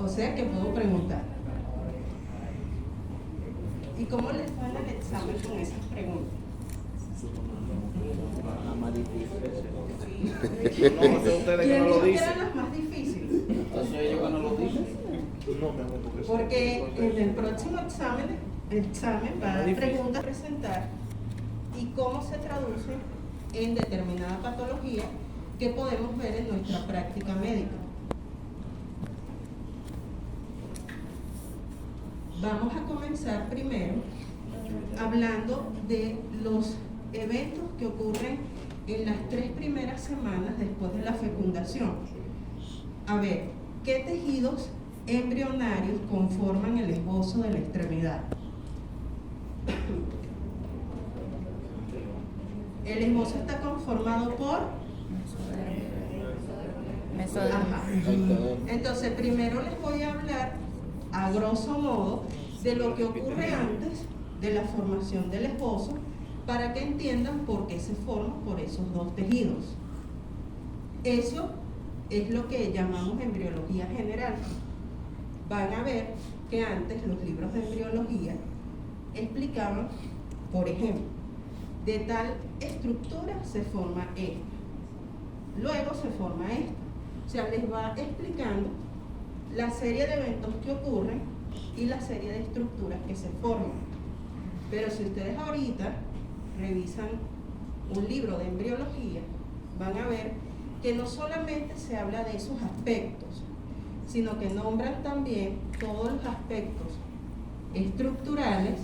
O sea que puedo preguntar. ¿Y cómo les va en el examen con esas preguntas? ¿Quién dijo que eran las más difíciles? Porque en el próximo examen va a dar preguntas a presentar y cómo se traduce en determinada patología que podemos ver en nuestra práctica médica. Vamos a comenzar primero hablando de los eventos que ocurren en las 3 primeras semanas después de la fecundación. A ver, ¿qué tejidos embrionarios conforman el esbozo de la extremidad? El esbozo está conformado por mesodermo. Entonces, primero les voy a hablar a grosso modo de lo que ocurre antes de la formación del esbozo para que entiendan por qué se forma por esos dos tejidos. Eso es lo que llamamos embriología general. Van a ver que antes los libros de embriología explicaban, por ejemplo, de tal estructura se forma esta, luego se forma esta. O sea, les va explicando la serie de eventos que ocurren y la serie de estructuras que se forman. Pero si ustedes ahorita revisan un libro de embriología, van a ver que no solamente se habla de esos aspectos, sino que nombran también todos los aspectos estructurales,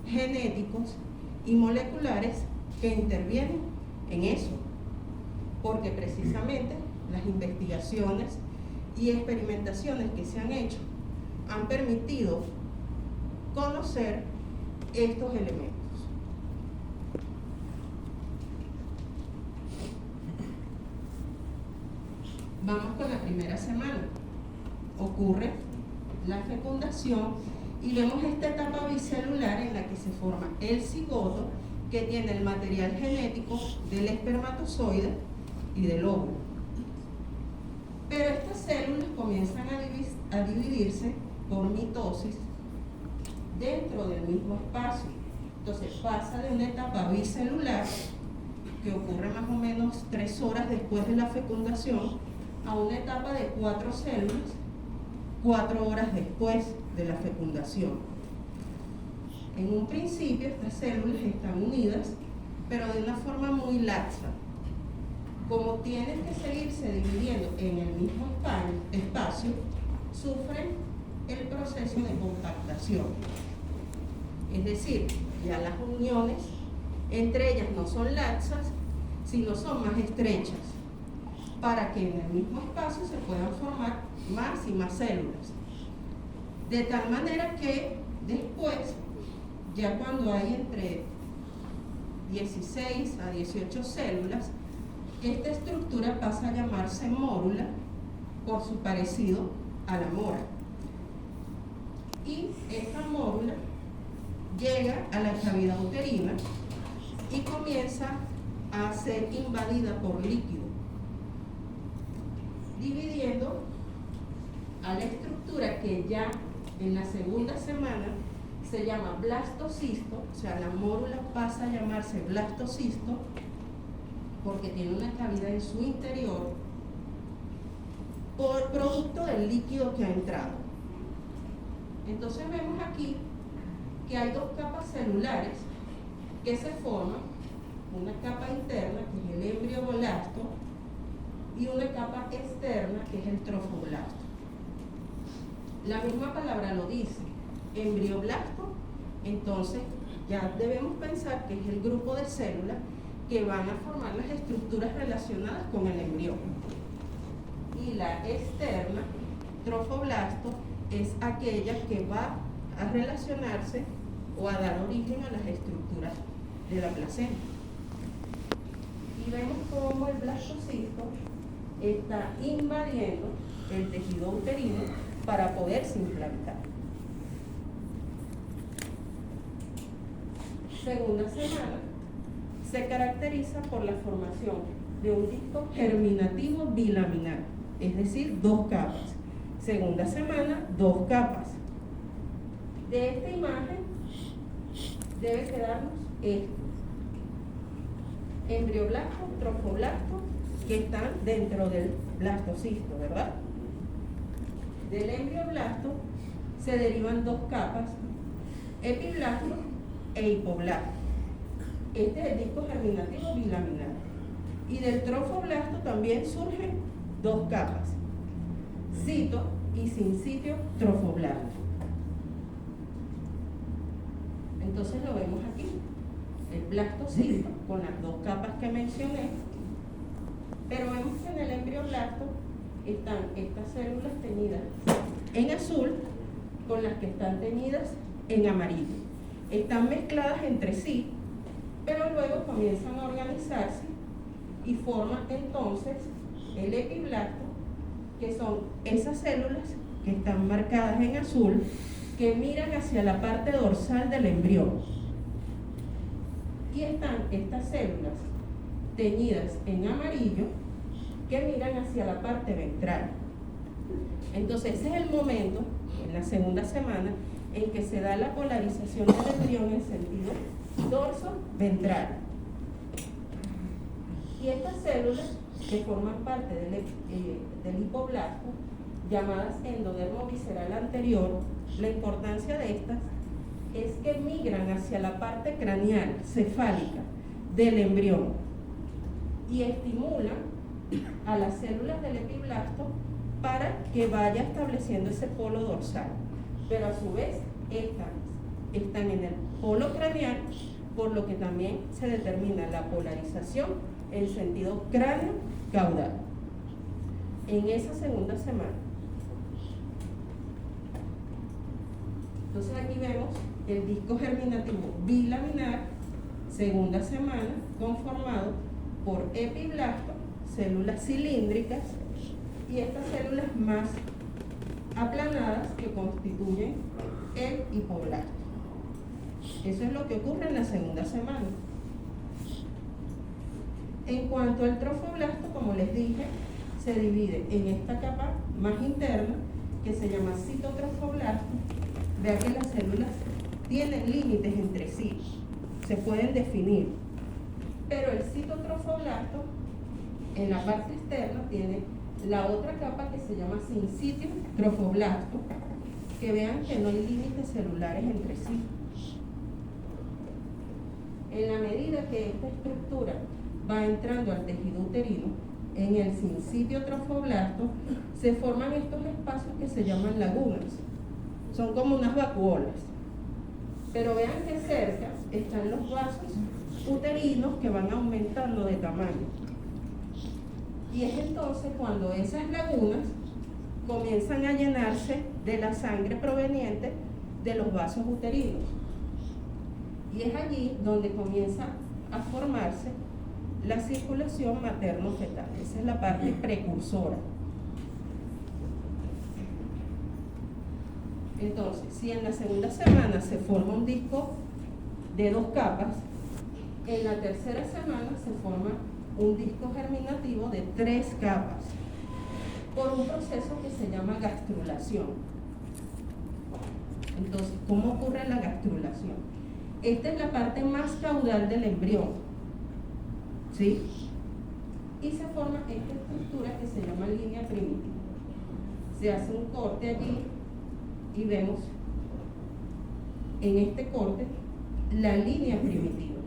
genéticos y moleculares que intervienen en eso, porque precisamente las investigaciones y experimentaciones que se han hecho han permitido conocer estos elementos. Vamos con la primera semana. Ocurre la fecundación y vemos esta etapa bicelular en la que se forma el cigoto, que tiene el material genético del espermatozoide y del óvulo. Pero estas células comienzan a dividirse por mitosis dentro del mismo espacio. Entonces pasa de una etapa bicelular, que ocurre más o menos 3 horas después de la fecundación, a una etapa de 4 células 4 horas después de la fecundación. En un principio estas células están unidas, pero de una forma muy laxa. Como tienen que seguirse dividiendo en el mismo espacio, sufren el proceso de compactación. Es decir, ya las uniones entre ellas no son laxas, sino son más estrechas, para que en el mismo espacio se puedan formar más y más células. De tal manera que después, ya cuando hay entre 16 a 18 células, esta estructura pasa a llamarse mórula por su parecido a la mora. Y esta mórula llega a la cavidad uterina y comienza a ser invadida por líquido, dividiendo a la estructura que ya en la segunda semana se llama blastocisto. O sea, la mórula pasa a llamarse blastocisto porque tiene una cavidad en su interior por producto del líquido que ha entrado. Entonces vemos aquí que hay 2 capas celulares que se forman, una capa interna que es el embrioblasto y una capa externa que es el trofoblasto. La misma palabra lo dice, embrioblasto. Entonces ya debemos pensar que es el grupo de células que van a formar las estructuras relacionadas con el embrión. Y la externa, trofoblasto, es aquella que va a relacionarse o a dar origen a las estructuras de la placenta. Y vemos cómo el blastocisto está invadiendo el tejido uterino para poderse implantar. Segunda semana se caracteriza por la formación de un disco germinativo bilaminar, es decir, 2 capas, Segunda semana, 2 capas. De esta imagen debe quedarnos esto: embrioblasto, trofoblasto, que están dentro del blastocisto, ¿verdad? Del embrioblasto se derivan 2 capas, epiblasto e hipoblasto. Este es el disco germinativo bilaminar. Y del trofoblasto también surgen 2 capas, cito y sincitio trofoblasto. Entonces lo vemos aquí, el blastocisto con las 2 capas que mencioné, pero vemos que en el embrioblasto están estas células teñidas en azul con las que están teñidas en amarillo. Están mezcladas entre sí, pero luego comienzan a organizarse y forman entonces el epiblasto, que son esas células que están marcadas en azul, que miran hacia la parte dorsal del embrión. Y están estas células teñidas en amarillo, que miran hacia la parte ventral. Entonces ese es el momento, en la segunda semana, en que se da la polarización del embrión en sentido dorso-ventral. Y estas células, que forman parte del hipoblasto, llamadas endodermo visceral anterior, la importancia de estas es que migran hacia la parte craneal, cefálica, del embrión y estimulan a las células del epiblasto para que vaya estableciendo ese polo dorsal, pero a su vez están en el polo craneal, por lo que también se determina la polarización en sentido cráneo-caudal en esa segunda semana. Entonces aquí vemos el disco germinativo bilaminar, segunda semana, conformado por epiblasto, células cilíndricas y estas células más aplanadas que constituyen el hipoblasto. Eso es lo que ocurre en la segunda semana. En cuanto al trofoblasto, como les dije, se divide en esta capa más interna, que se llama citotrofoblasto. Vean que las células tienen límites entre sí, se pueden definir, pero el citotrofoblasto en la parte externa tiene la otra capa que se llama sincitio trofoblasto, que vean que no hay límites celulares entre sí. En la medida que esta estructura va entrando al tejido uterino, en el sincitio trofoblasto se forman estos espacios que se llaman lagunas. Son como unas vacuolas. Pero vean que cerca están los vasos uterinos que van aumentando de tamaño. Y es entonces cuando esas lagunas comienzan a llenarse de la sangre proveniente de los vasos uterinos. Y es allí donde comienza a formarse la circulación materno-fetal. Esa es la parte precursora. Entonces, si en la segunda semana se forma un disco de 2 capas, en la tercera semana se forma un disco germinativo de 3 capas por un proceso que se llama gastrulación. Entonces, ¿cómo ocurre la gastrulación? Esta es la parte más caudal del embrión, ¿sí? Y se forma esta estructura que se llama línea primitiva. Se hace un corte allí y vemos en este corte la línea primitiva.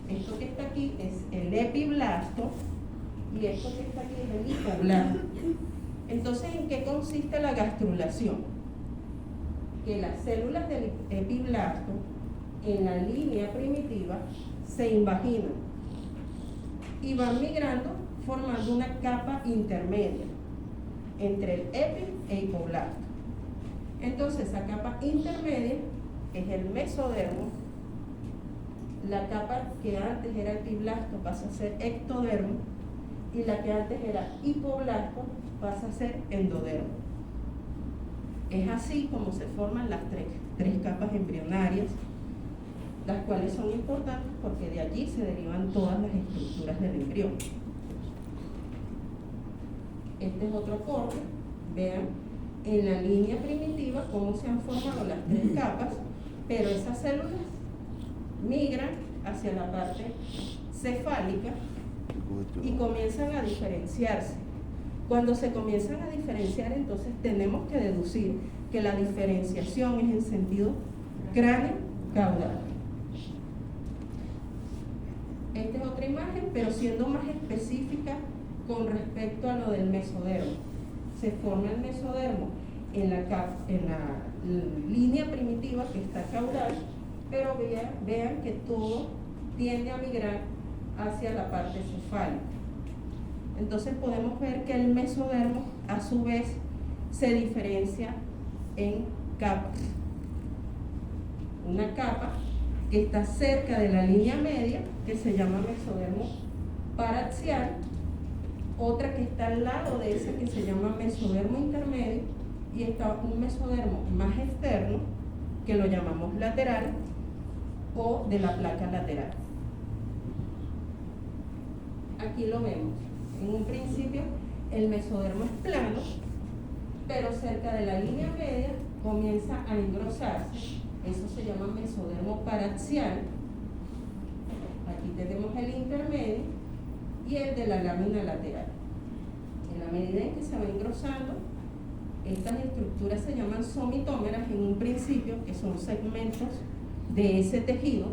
Esto que está aquí es el epiblasto y esto que está aquí es el hipoblasto. Entonces, ¿en qué consiste la gastrulación? Que las células del epiblasto en la línea primitiva se invaginan y van migrando formando una capa intermedia entre el epi e hipoblasto. Entonces, esa capa intermedia es el mesodermo. La capa que antes era epiblasto pasa a ser ectodermo y la que antes era hipoblasto pasa a ser endodermo. Es así como se forman las tres capas embrionarias, las cuales son importantes porque de allí se derivan todas las estructuras del embrión. Este es otro corte. Vean en la línea primitiva cómo se han formado las tres capas, pero esas células migran hacia la parte cefálica y comienzan a diferenciarse. Cuando se comienzan a diferenciar, entonces tenemos que deducir que la diferenciación es en sentido cráneo-caudal. Esta es otra imagen, pero siendo más específica con respecto a lo del mesodermo. Se forma el mesodermo en la línea primitiva que está caudal, pero vean que todo tiende a migrar hacia la parte cefálica. Entonces podemos ver que el mesodermo a su vez se diferencia en capas. Una capa que está cerca de la línea media, que se llama mesodermo paraxial, otra que está al lado de esa que se llama mesodermo intermedio, y está un mesodermo más externo que lo llamamos lateral o de la placa lateral. Aquí lo vemos. En un principio el mesodermo es plano, pero cerca de la línea media comienza a engrosarse. Eso se llama mesodermo paraxial. Aquí tenemos el intermedio y el de la lámina lateral. En la medida en que se va engrosando, estas estructuras se llaman somitómeras en un principio, que son segmentos de ese tejido,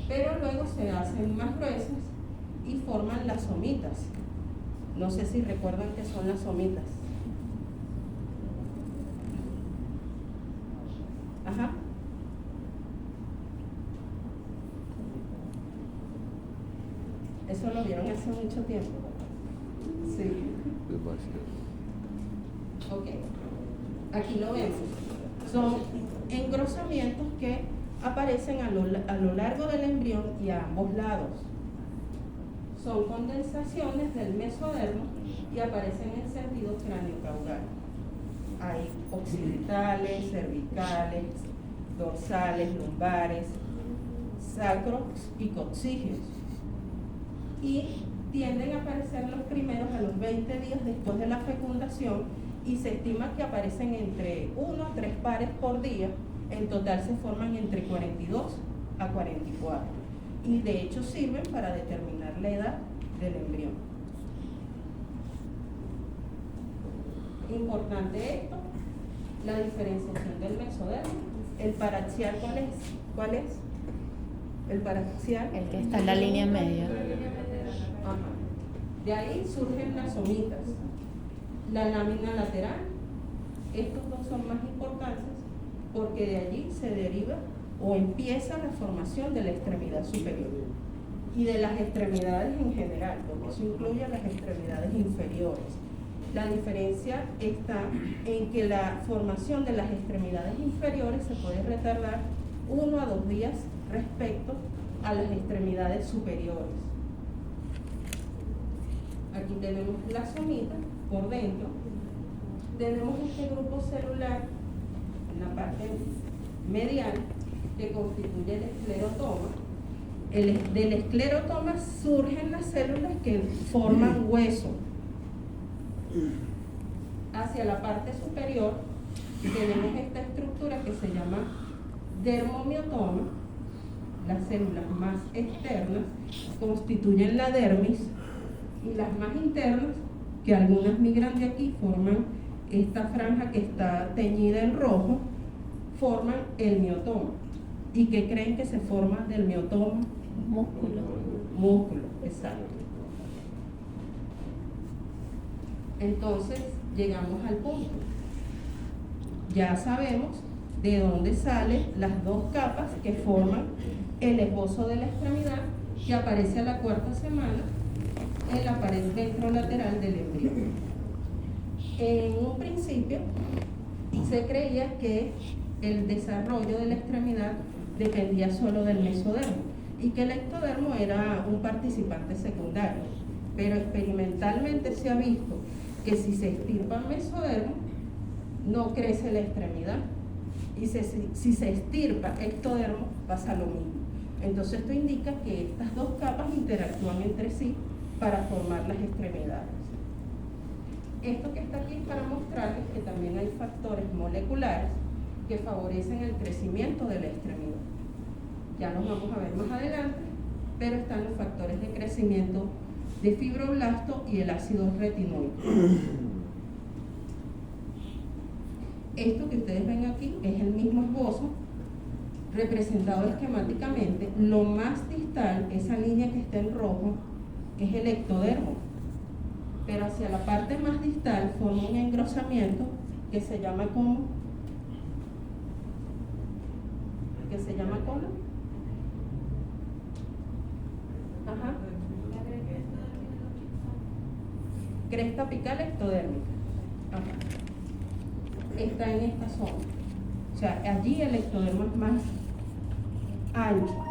pero luego se hacen más gruesas y forman las somitas. No sé si recuerdan qué son las somitas. Ajá. Eso lo vieron hace mucho tiempo. Sí. Demasiado. Ok. Aquí lo vemos. Son engrosamientos que aparecen a lo largo del embrión y a ambos lados. Son condensaciones del mesodermo y aparecen en sentido cráneo-caudal. Hay occidentales, cervicales, dorsales, lumbares, sacros y coxígeos. Y tienden a aparecer los primeros a los 20 días después de la fecundación, y se estima que aparecen entre 1 a 3 pares por día. En total se forman entre 42 a 44. Y de hecho sirven para determinar la edad del embrión. Importante esto, la diferenciación del mesodermo. El paraxial, ¿cuál es? El paraxial. El que está en la línea media. Ajá. De ahí surgen las somitas. La lámina lateral. Estos dos son más importantes porque de allí se deriva o empieza la formación de la extremidad superior y de las extremidades en general, porque eso incluye las extremidades inferiores. La diferencia está en que la formación de las extremidades inferiores se puede retardar 1 a 2 días respecto a las extremidades superiores. Aquí tenemos la somita por dentro. Tenemos este grupo celular en la parte medial que constituye el esclerotoma. Del esclerotoma surgen las células que forman hueso. Hacia la parte superior tenemos esta estructura que se llama dermomiotoma. Las células más externas constituyen la dermis y las más internas, que algunas migran de aquí, forman esta franja que está teñida en rojo, forman el miotoma. ¿Y qué creen que se forma del miotoma? Músculo. Músculo, exacto. Entonces llegamos al punto. Ya sabemos de dónde salen las dos capas que forman el esbozo de la extremidad, que aparece a la 4ª semana en la pared ventrolateral del embrión. En un principio se creía que el desarrollo de la extremidad dependía solo del mesodermo y que el ectodermo era un participante secundario, pero experimentalmente se ha visto que si se extirpa el mesodermo no crece la extremidad, y si se extirpa ectodermo pasa lo mismo. Entonces esto indica que estas dos capas interactúan entre sí para formar las extremidades. Esto que está aquí es para mostrarles que también hay factores moleculares que favorecen el crecimiento de la extremidad. Ya los vamos a ver más adelante, pero están los factores de crecimiento de fibroblasto y el ácido retinoico. Esto que ustedes ven aquí es el mismo esbozo representado esquemáticamente. Lo más distal, esa línea que está en rojo, es el ectodermo, pero hacia la parte más distal forma un engrosamiento que se llama como ajá, cresta apical ectodérmica. Ajá. Está en esta zona. O sea, allí el ectodermo es más ancho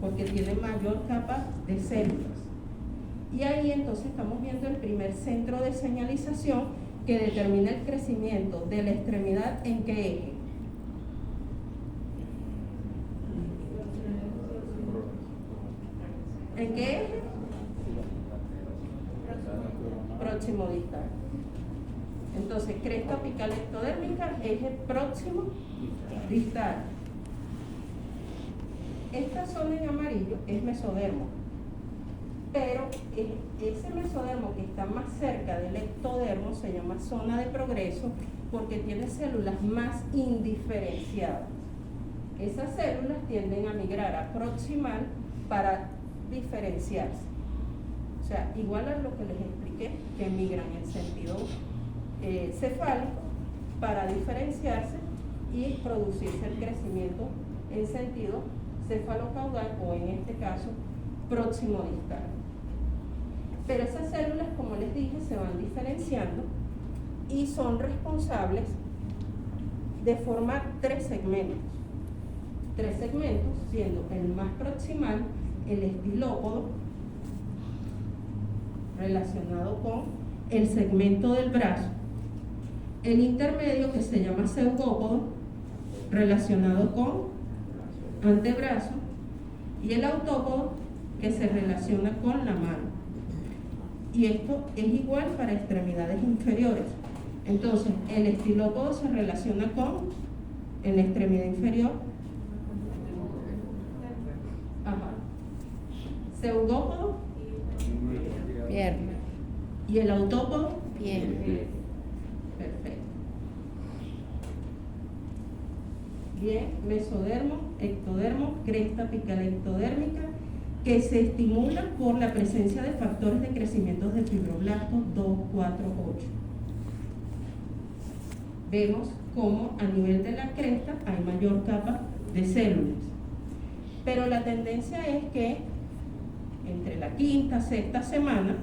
porque tiene mayor capa de células. Y ahí entonces estamos viendo el primer centro de señalización que determina el crecimiento de la extremidad en qué eje. ¿En qué eje? Próximo distal. Entonces, cresta apical ectodérmica, eje próximo distal. Esta zona en amarillo es mesodermo, pero ese mesodermo que está más cerca del ectodermo se llama zona de progreso porque tiene células más indiferenciadas. Esas células tienden a migrar a proximal para diferenciarse. O sea, igual a lo que les expliqué, que migran en sentido cefálico para diferenciarse y producirse el crecimiento en sentido cefalocaudal o en este caso próximo distal. Pero esas células, como les dije, se van diferenciando y son responsables de formar tres segmentos siendo el más proximal el estilópodo, relacionado con el segmento del brazo, el intermedio que se llama pseudópodo, relacionado con antebrazo, y el autópodo que se relaciona con la mano. Y esto es igual para extremidades inferiores. Entonces, el estilópodo se relaciona con en la extremidad inferior, pseudópodo, Pierna. y el autópodo, Pierna. perfecto. Bien, mesodermo, ectodermo, cresta apical ectodérmica, que se estimulan por la presencia de factores de crecimiento de fibroblastos 2, 4, 8. Vemos cómo a nivel de la cresta hay mayor capa de células. Pero la tendencia es que entre la quinta, sexta semana,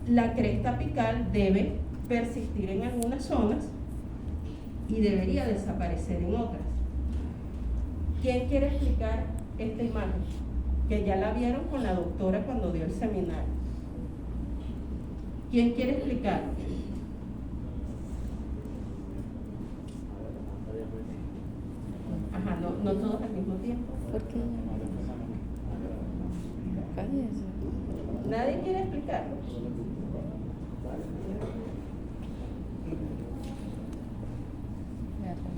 la cresta apical debe persistir en algunas zonas y debería desaparecer en otras. ¿Quién quiere explicar esta imagen? Que ya la vieron con la doctora cuando dio el seminario. ¿Quién quiere explicar? Ajá, no todos al mismo tiempo. ¿Por qué? Cállese. ¿Nadie quiere explicarlo?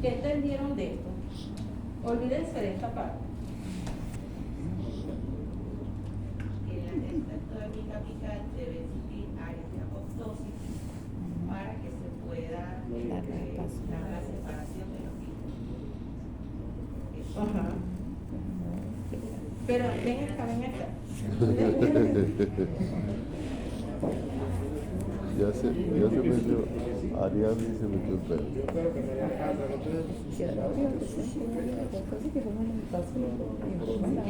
¿Qué entendieron de esto? Olvídense de esta parte. En la cresta ectodérmica apical debe existir áreas de apoptosis para que se pueda dar la separación de los hijos. Ajá. Pero ven acá. Ya se metió, Ariadne se metió el pelo.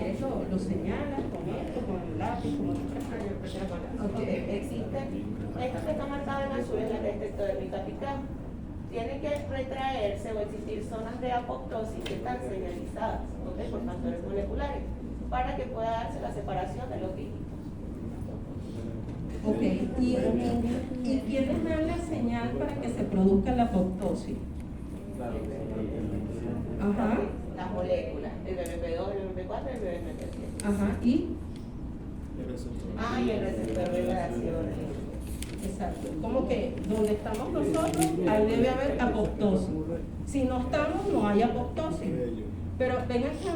Eso lo señalas con esto, con el lápiz, con Existe, esto que está marcado en azul es la cresta ectodérmica apical. Tiene que retraerse o existir zonas de apoptosis que están señalizadas, ¿okay? Por factores moleculares, para que pueda darse la separación de los dígitos. Ok, ¿y quiénes dan la señal para que se produzca la apoptosis? Ajá, Las moléculas, el BMP2, el BMP4 y el BMP7. ajá, y Y el receptor de radiaciones. Exacto, como que donde estamos nosotros, ahí debe haber apoptosis. Si no estamos, no hay apoptosis. Pero ven acá.